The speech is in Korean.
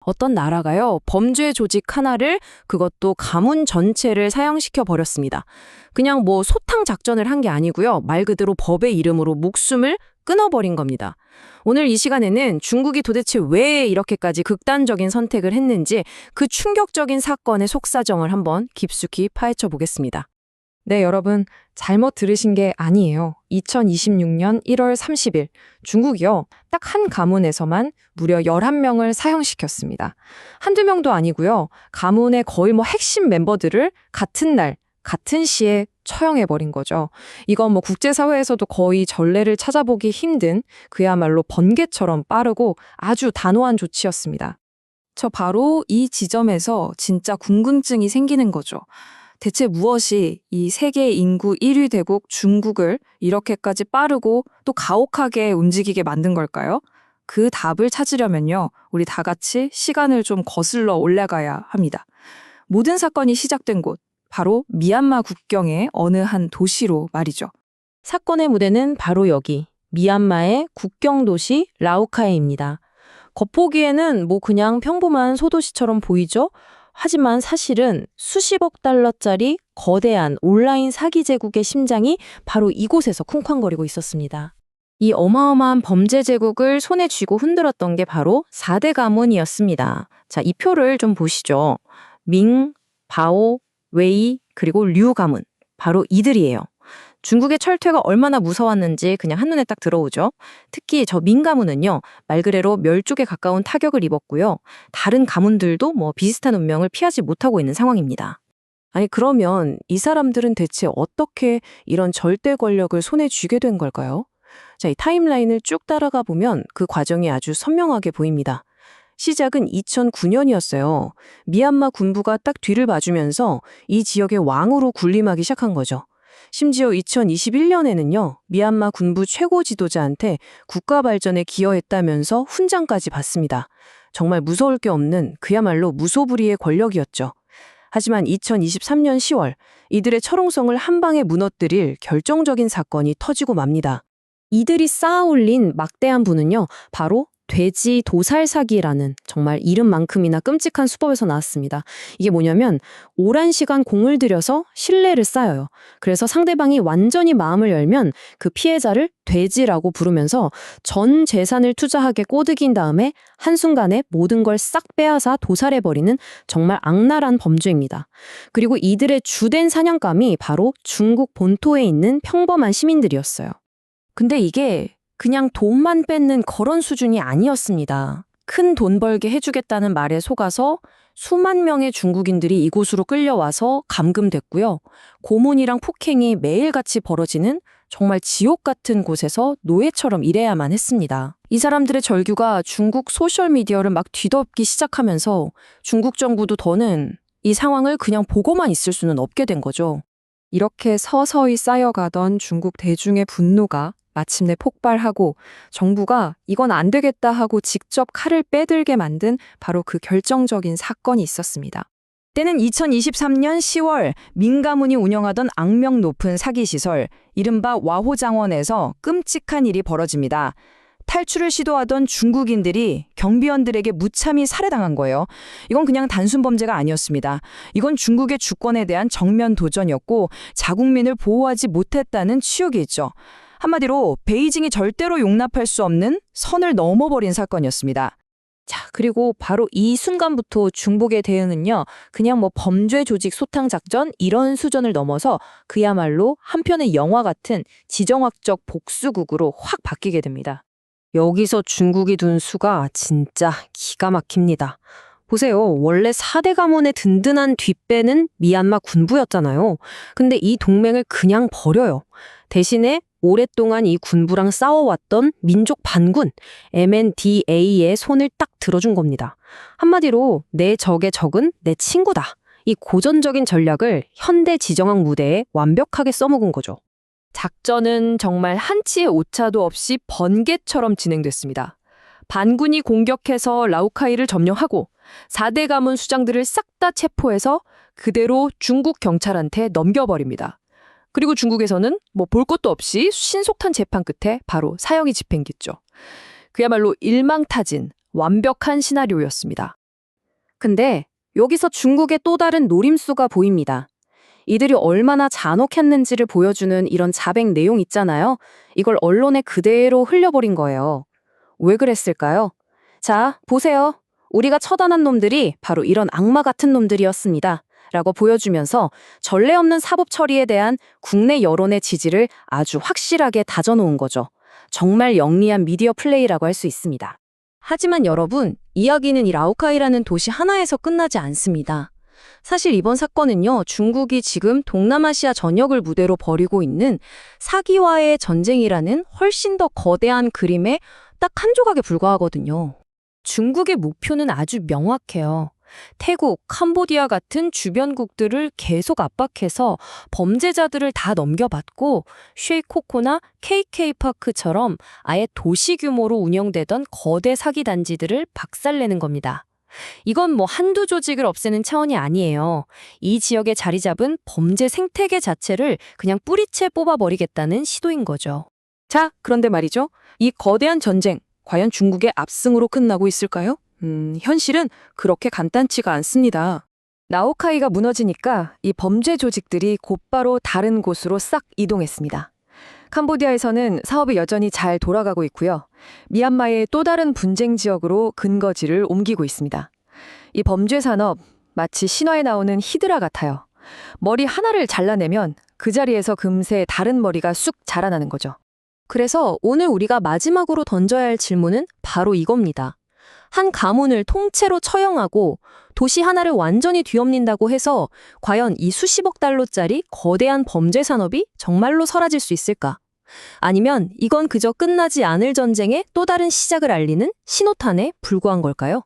어떤 나라가요, 범죄 조직 하나를, 그것도 가문 전체를 사형시켜 버렸습니다. 그냥 뭐 소탕 작전을 한 게 아니고요. 말 그대로 법의 이름으로 목숨을 끊어버린 겁니다. 오늘 이 시간에는 중국이 도대체 왜 이렇게까지 극단적인 선택을 했는지 그 충격적인 사건의 속사정을 한번 깊숙이 파헤쳐 보겠습니다. 네, 여러분, 잘못 들으신 게 아니에요. 2026년 1월 30일, 중국이요, 딱 한 가문에서만 무려 11명을 사형시켰습니다. 한두 명도 아니고요, 가문의 거의 핵심 멤버들을 같은 날, 같은 시에 처형해버린 거죠. 이건 국제사회에서도 거의 전례를 찾아보기 힘든 그야말로 번개처럼 빠르고 아주 단호한 조치였습니다. 저 바로 이 지점에서 진짜 궁금증이 생기는 거죠. 대체 무엇이 이 세계 인구 1위 대국 중국을 이렇게까지 빠르고 또 가혹하게 움직이게 만든 걸까요? 그 답을 찾으려면요, 우리 다 같이 시간을 좀 거슬러 올라가야 합니다. 모든 사건이 시작된 곳, 바로 미얀마 국경의 어느 한 도시로 말이죠. 사건의 무대는 바로 여기, 미얀마의 국경 도시 라오카이입니다. 겉보기에는 그냥 평범한 소도시처럼 보이죠? 하지만 사실은 수십억 달러짜리 거대한 온라인 사기 제국의 심장이 바로 이곳에서 쿵쾅거리고 있었습니다. 이 어마어마한 범죄 제국을 손에 쥐고 흔들었던 게 바로 4대 가문이었습니다. 자, 이 표를 좀 보시죠. 밍, 바오, 웨이, 그리고 류 가문. 바로 이들이에요. 중국의 철퇴가 얼마나 무서웠는지 그냥 한눈에 딱 들어오죠. 특히 저 민 가문은요, 말 그대로 멸종에 가까운 타격을 입었고요. 다른 가문들도 비슷한 운명을 피하지 못하고 있는 상황입니다. 아니, 그러면 이 사람들은 대체 어떻게 이런 절대 권력을 손에 쥐게 된 걸까요? 자, 이 타임라인을 쭉 따라가 보면 그 과정이 아주 선명하게 보입니다. 시작은 2009년이었어요. 미얀마 군부가 딱 뒤를 봐주면서 이 지역의 왕으로 군림하기 시작한 거죠. 심지어 2021년에는요, 미얀마 군부 최고 지도자한테 국가 발전에 기여했다면서 훈장까지 받습니다. 정말 무서울 게 없는 그야말로 무소불위의 권력이었죠. 하지만 2023년 10월, 이들의 철옹성을 한 방에 무너뜨릴 결정적인 사건이 터지고 맙니다. 이들이 쌓아올린 막대한 부는요, 바로 돼지 도살 사기라는 정말 이름만큼이나 끔찍한 수법에서 나왔습니다. 이게 뭐냐면 오랜 시간 공을 들여서 신뢰를 쌓아요. 그래서 상대방이 완전히 마음을 열면 그 피해자를 돼지라고 부르면서 전 재산을 투자하게 꼬드긴 다음에 한순간에 모든 걸 싹 빼앗아 도살해버리는 정말 악랄한 범죄입니다. 그리고 이들의 주된 사냥감이 바로 중국 본토에 있는 평범한 시민들이었어요. 근데 이게 그냥 돈만 뺏는 그런 수준이 아니었습니다. 큰 돈 벌게 해주겠다는 말에 속아서 수만 명의 중국인들이 이곳으로 끌려와서 감금됐고요. 고문이랑 폭행이 매일같이 벌어지는 정말 지옥 같은 곳에서 노예처럼 일해야만 했습니다. 이 사람들의 절규가 중국 소셜미디어를 막 뒤덮기 시작하면서 중국 정부도 더는 이 상황을 그냥 보고만 있을 수는 없게 된 거죠. 이렇게 서서히 쌓여가던 중국 대중의 분노가 마침내 폭발하고 정부가 이건 안 되겠다 하고 직접 칼을 빼들게 만든 바로 그 결정적인 사건이 있었습니다. 때는 2023년 10월 민 가문이 운영하던 악명 높은 사기시설, 이른바 와호장원에서 끔찍한 일이 벌어집니다. 탈출을 시도하던 중국인들이 경비원들에게 무참히 살해당한 거예요. 이건 그냥 단순 범죄가 아니었습니다. 이건 중국의 주권에 대한 정면 도전이었고 자국민을 보호하지 못했다는 치욕이 있죠. 한마디로 베이징이 절대로 용납할 수 없는 선을 넘어버린 사건이었습니다. 자, 그리고 바로 이 순간부터 중국의 대응은요, 그냥 범죄 조직 소탕 작전 이런 수준을 넘어서 그야말로 한편의 영화 같은 지정학적 복수국으로 확 바뀌게 됩니다. 여기서 중국이 둔 수가 진짜 기가 막힙니다. 보세요. 원래 4대 가문의 든든한 뒷배는 미얀마 군부였잖아요. 근데 이 동맹을 그냥 버려요. 대신에 오랫동안 이 군부랑 싸워왔던 민족 반군 MNDA의 손을 딱 들어준 겁니다. 한마디로 내 적의 적은 내 친구다. 이 고전적인 전략을 현대 지정학 무대에 완벽하게 써먹은 거죠. 작전은 정말 한치의 오차도 없이 번개처럼 진행됐습니다. 반군이 공격해서 라오카이를 점령하고 4대 가문 수장들을 싹 다 체포해서 그대로 중국 경찰한테 넘겨버립니다. 그리고 중국에서는 볼 것도 없이 신속한 재판 끝에 바로 사형이 집행됐죠. 그야말로 일망타진, 완벽한 시나리오였습니다. 근데 여기서 중국의 또 다른 노림수가 보입니다. 이들이 얼마나 잔혹했는지를 보여주는 이런 자백 내용 있잖아요. 이걸 언론에 그대로 흘려버린 거예요. 왜 그랬을까요? 자, 보세요. 우리가 처단한 놈들이 바로 이런 악마 같은 놈들이었습니다. 라고 보여주면서 전례 없는 사법 처리에 대한 국내 여론의 지지를 아주 확실하게 다져놓은 거죠. 정말 영리한 미디어 플레이라고 할 수 있습니다. 하지만 여러분, 이야기는 이 라오카이라는 도시 하나에서 끝나지 않습니다. 사실 이번 사건은요, 중국이 지금 동남아시아 전역을 무대로 벌이고 있는 사기와의 전쟁이라는 훨씬 더 거대한 그림의 딱 한 조각에 불과하거든요. 중국의 목표는 아주 명확해요. 태국, 캄보디아 같은 주변국들을 계속 압박해서 범죄자들을 다 넘겨받고 쉐이코코나 KK파크처럼 아예 도시 규모로 운영되던 거대 사기 단지들을 박살내는 겁니다. 이건 뭐 한두 조직을 없애는 차원이 아니에요. 이 지역에 자리 잡은 범죄 생태계 자체를 그냥 뿌리채 뽑아버리겠다는 시도인 거죠. 자, 그런데 말이죠. 이 거대한 전쟁, 과연 중국의 압승으로 끝나고 있을까요? 현실은 그렇게 간단치가 않습니다. 라오카이가 무너지니까 이 범죄 조직들이 곧바로 다른 곳으로 싹 이동했습니다. 캄보디아에서는 사업이 여전히 잘 돌아가고 있고요. 미얀마의 또 다른 분쟁 지역으로 근거지를 옮기고 있습니다. 이 범죄 산업, 마치 신화에 나오는 히드라 같아요. 머리 하나를 잘라내면 그 자리에서 금세 다른 머리가 쑥 자라나는 거죠. 그래서 오늘 우리가 마지막으로 던져야 할 질문은 바로 이겁니다. 한 가문을 통째로 처형하고 도시 하나를 완전히 뒤엎는다고 해서 과연 이 수십억 달러짜리 거대한 범죄 산업이 정말로 사라질 수 있을까? 아니면 이건 그저 끝나지 않을 전쟁의 또 다른 시작을 알리는 신호탄에 불과한 걸까요?